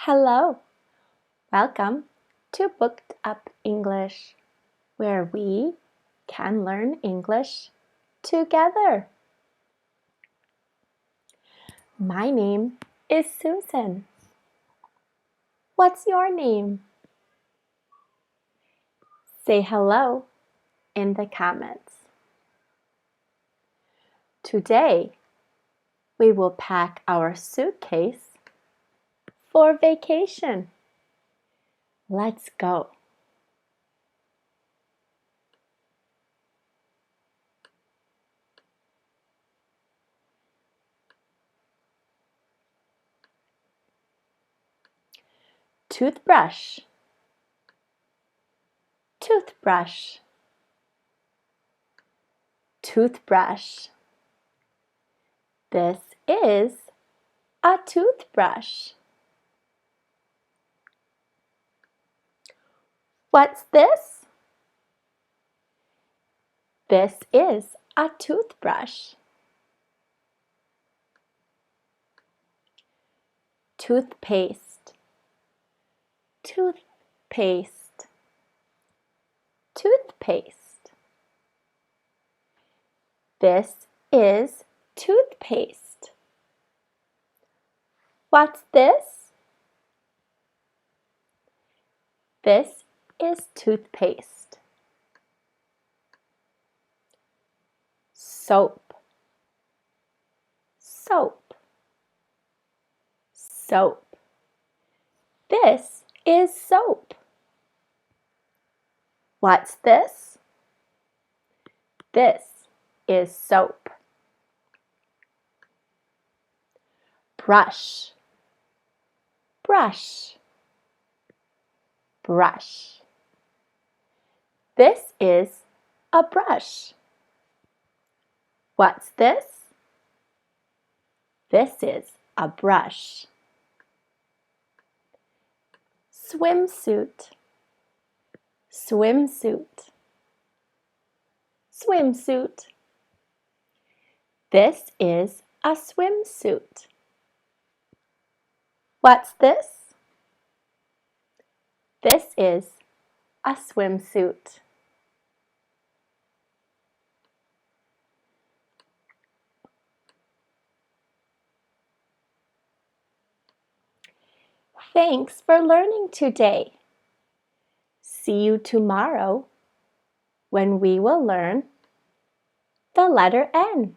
Hello! Welcome to Booked Up English, where we can learn English together. My name is Susan. What's your name? Say hello in the comments. Today, we will pack our suitcase for vacation. Let's go. Toothbrush, toothbrush, toothbrush. This is a toothbrush. What's this? This is a toothbrush. Toothpaste, toothpaste, toothpaste. This is toothpaste. What's this? This is toothpaste. Soap, soap, soap. This is soap. What's this? This is soap. Brush, brush, brush. This is a brush. What's this? This is a brush. Swimsuit, swimsuit, swimsuit. This is a swimsuit. What's this? This is a swimsuit. Thanks for learning today. See you tomorrow when we will learn the letter N.